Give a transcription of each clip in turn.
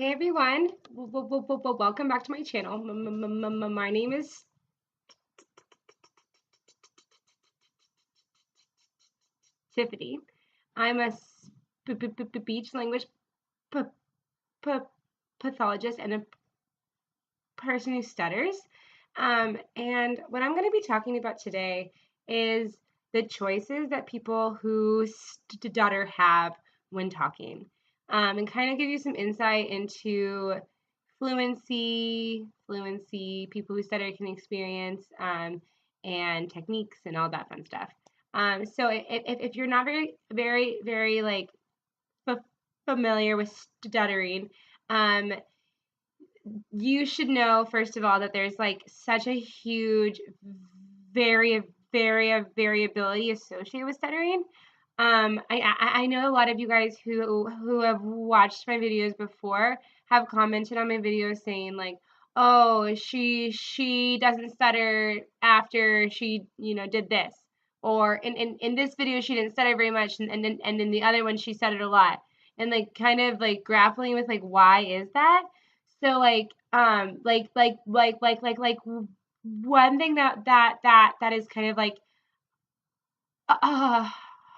Hey everyone, welcome back to my channel. My name is Tiffany. I'm a speech language pathologist and a person who stutters. And what I'm going to be talking about today is the choices that people who stutter have when talking, and kind of give you some insight into fluency, people who stutter can experience, and techniques and all that fun stuff. So if you're not very like familiar with stuttering, you should know first of all that there's like such a huge variability associated with stuttering. I know a lot of you guys who have watched my videos before have commented on my videos saying like, oh, she doesn't stutter after she did this, or in this video she didn't stutter very much, and in the other one she stuttered a lot, and like kind of like grappling with like why is that. So one thing that is kind of like a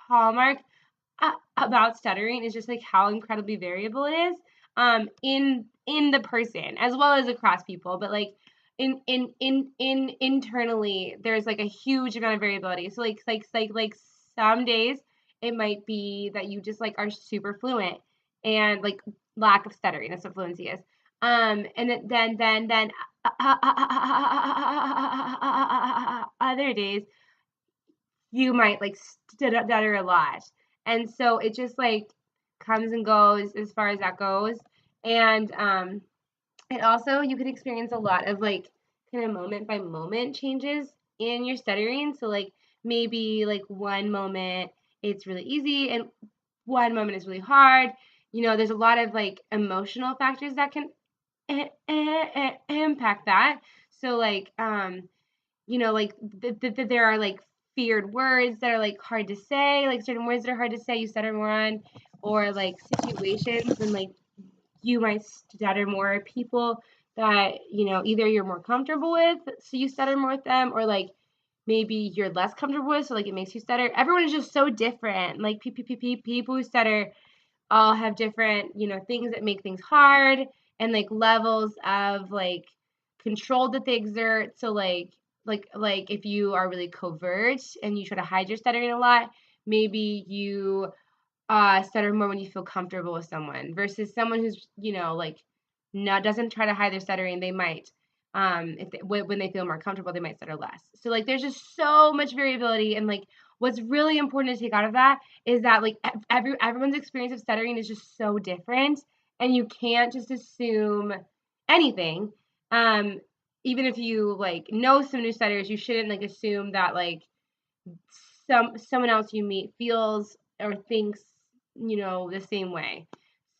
hallmark about stuttering is just like how incredibly variable it is, in the person as well as across people, but like internally there's like a huge amount of variability. So like some days it might be that you just like are super fluent and like lack of stuttering, that's what fluency is. And then other days you might like stutter a lot. And so it just like comes and goes as far as that goes. And it also, you can experience a lot of like kind of moment by moment changes in your stuttering. So like maybe like one moment it's really easy and one moment is really hard. There's a lot of like emotional factors that can impact that. So like like there are like feared words that are like hard to say, like certain words that are hard to say you stutter more on, or like situations and like you might stutter more. People that either you're more comfortable with so you stutter more with them, or like maybe you're less comfortable with so like it makes you stutter. Everyone is just so different. Like people who stutter all have different things that make things hard, and like levels of like control that they exert. So like if you are really covert and you try to hide your stuttering a lot, maybe you stutter more when you feel comfortable with someone, versus someone who's like doesn't try to hide their stuttering. They might, when they feel more comfortable, they might stutter less. So like there's just so much variability, and like what's really important to take out of that is that like everyone's experience of stuttering is just so different, and you can't just assume anything. Even if you like know some new stutters, you shouldn't like assume that like someone else you meet feels or thinks the same way.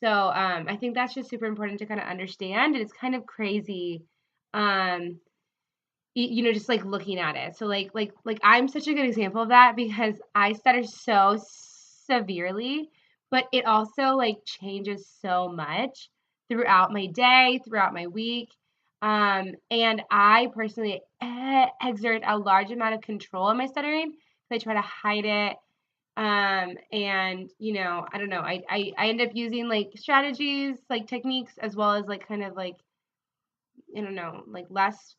So I think that's just super important to kind of understand, and it's kind of crazy, just like looking at it. So like I'm such a good example of that because I stutter so severely, but it also like changes so much throughout my day, throughout my week. And I personally exert a large amount of control on my stuttering. I try to hide it. And I don't know, I end up using like strategies, like techniques, as well as like kind of like, I don't know, like less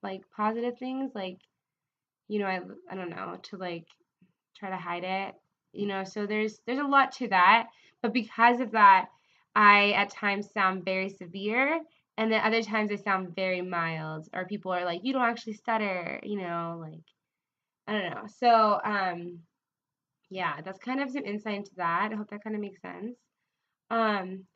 like positive things, like I don't know, to like try to hide it, so there's a lot to that. But because of that, I at times sound very severe, and then other times I sound very mild, or people are like, you don't actually stutter, like I don't know. So yeah, that's kind of some insight into that. I hope that kind of makes sense. um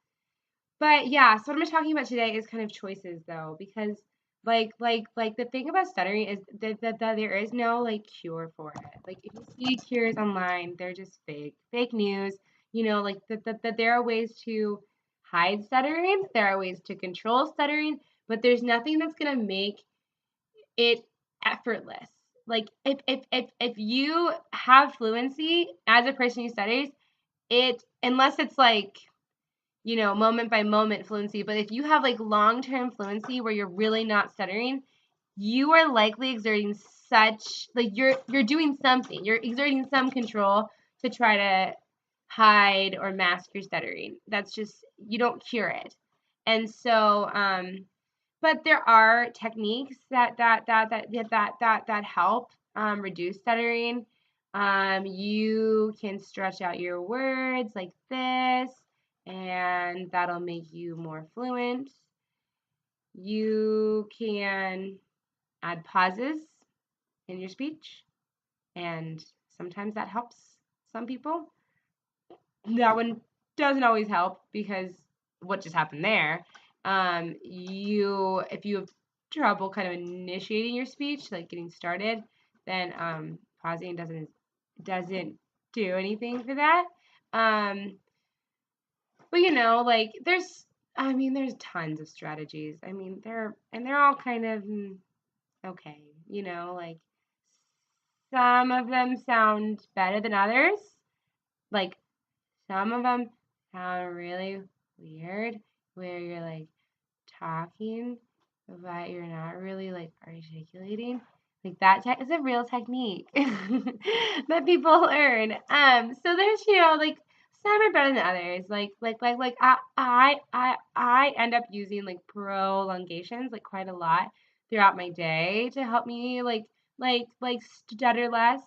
but yeah, so what I'm talking about today is kind of choices, though, because like the thing about stuttering is that there is no like cure for it. Like if you see cures online, they're just fake news. Like that there are ways to hide stuttering, there are ways to control stuttering, but there's nothing that's gonna make it effortless. Like if you have fluency as a person who stutters, it, unless it's like moment by moment fluency. But if you have like long-term fluency where you're really not stuttering, you are likely exerting such, like, you're doing something. You're exerting some control to try to hide or mask your stuttering. That's just, you don't cure it. And so, but there are techniques that help reduce stuttering. You can stretch out your words like this, and that'll make you more fluent. You can add pauses in your speech, and sometimes that helps some people. That one doesn't always help because what just happened there. If you have trouble kind of initiating your speech, like getting started, then pausing doesn't do anything for that. But like there's tons of strategies. They're all kind of okay. Like some of them sound better than others. Like some of them sound really weird where you're like talking, but you're not really like articulating. Like that is a real technique that people learn. So there's like some are better than others. I end up using like prolongations like quite a lot throughout my day to help me like stutter less.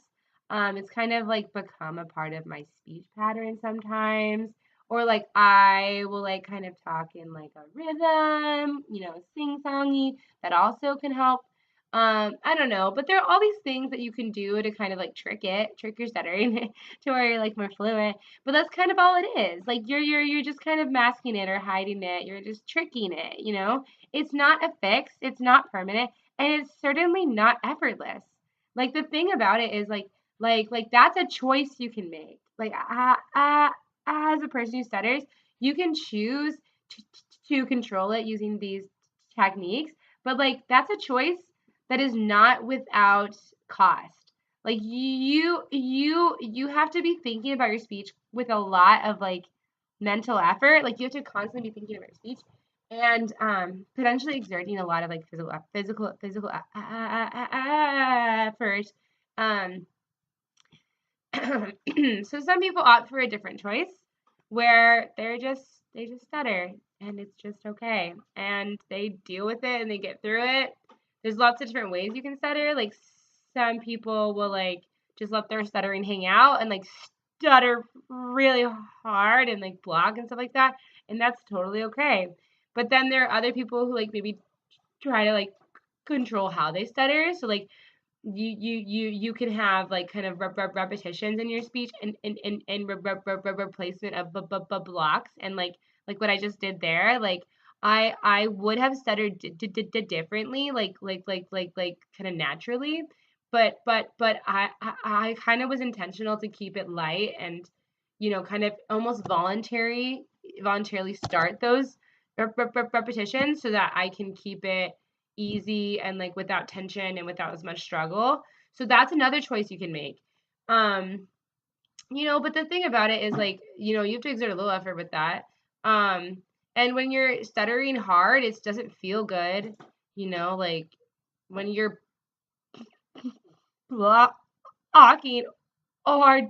It's kind of like become a part of my speech pattern sometimes. Or like I will like kind of talk in like a rhythm, sing-songy. That also can help. I don't know, but there are all these things that you can do to kind of like trick your stuttering to where you're like more fluent. But that's kind of all it is. Like you're just kind of masking it or hiding it. You're just tricking it. It's not a fix, it's not permanent, and it's certainly not effortless. Like the thing about it is like that's a choice you can make. Like as a person who stutters, you can choose to control it using these techniques, but like that's a choice that is not without cost. Like you have to be thinking about your speech with a lot of like mental effort. Like you have to constantly be thinking about your speech and potentially exerting a lot of like physical effort. Um, so some people opt for a different choice where they just stutter and it's just okay and they deal with it and they get through it. There's lots of different ways you can stutter. Like some people will like just let their stuttering hang out and like stutter really hard and like block and stuff like that, and that's totally okay. But then there are other people who like maybe try to like control how they stutter. So like you can have like kind of repetitions in your speech and replacement of blocks, and like what I just did there, like I would have stuttered differently, like kind of naturally, but I kind of was intentional to keep it light and kind of almost voluntarily start those repetitions so that I can keep it easy and like without tension and without as much struggle. So that's another choice you can make. But the thing about it is like, you have to exert a little effort with that. And when you're stuttering hard, it doesn't feel good, like when you're blocking or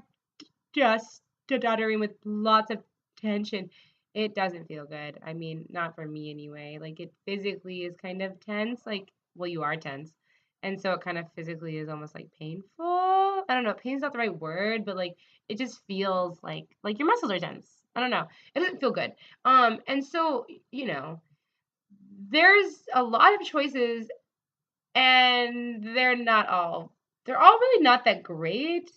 just stuttering with lots of tension, it doesn't feel good. I mean, not for me anyway. Like it physically is kind of tense. Like, well, you are tense. And so it kind of physically is almost like painful. I don't know, pain's not the right word, but like it just feels like your muscles are tense. I don't know. It doesn't feel good. And so, there's a lot of choices and they're all really not that great.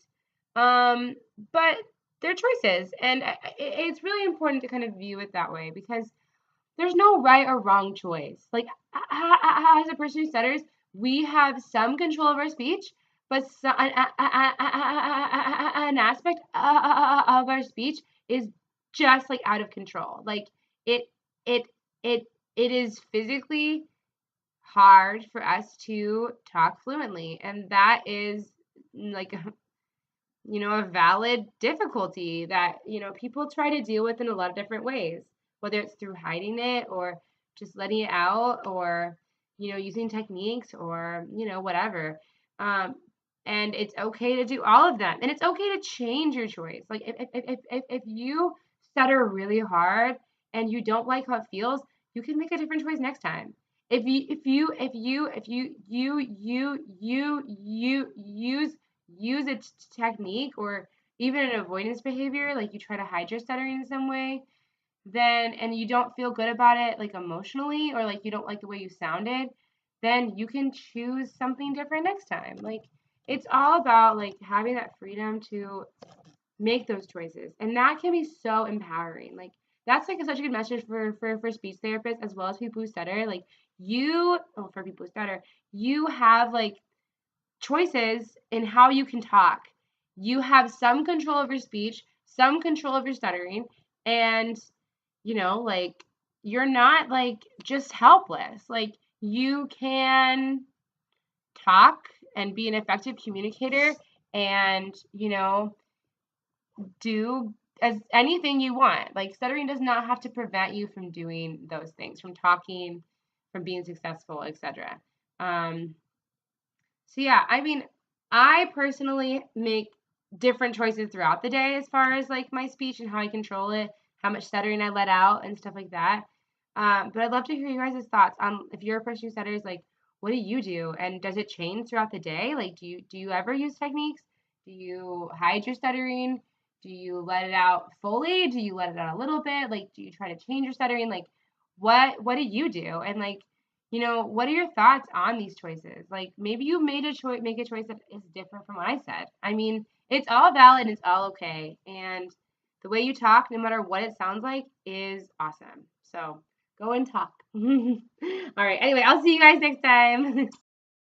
Um, but they're choices, and it's really important to kind of view it that way because there's no right or wrong choice. Like as a person who stutters, we have some control of our speech, but an aspect of our speech is just like out of control. Like it it it it is physically hard for us to talk fluently, and that is like a valid difficulty that people try to deal with in a lot of different ways. whether it's through hiding it or just letting it out, or, using techniques, or, whatever. Um, and it's okay to do all of them. And it's okay to change your choice. Like if you stutter really hard and you don't like how it feels, you can make a different choice next time. If you use a technique, or even an avoidance behavior, like you try to hide your stuttering in some way, then, and you don't feel good about it, like emotionally, or like you don't like the way you sounded, then you can choose something different next time. Like, it's all about like having that freedom to make those choices, and that can be so empowering. Like, that's like such a good message for speech therapists, as well as people who stutter. Like, for people who stutter, you have like choices in how you can talk. You have some control of your speech, some control of your stuttering, and like, you're not like just helpless. Like, you can talk and be an effective communicator, and do as anything you want. Like, stuttering does not have to prevent you from doing those things, from talking, from being successful, etc. Um, so yeah, I mean, I personally make different choices throughout the day as far as like my speech and how I control it, how much stuttering I let out and stuff like that. But I'd love to hear you guys' thoughts on, if you're a person who stutters, like, what do you do? And does it change throughout the day? Like, do you ever use techniques? Do you hide your stuttering? Do you let it out fully? Do you let it out a little bit? Like, do you try to change your stuttering? Like, what do you do? And like, what are your thoughts on these choices? Like, maybe you made a choice, make a choice that is different from what I said. I mean, it's all valid and it's all okay. And the way you talk, no matter what it sounds like, is awesome. So go and talk. All right. Anyway, I'll see you guys next time.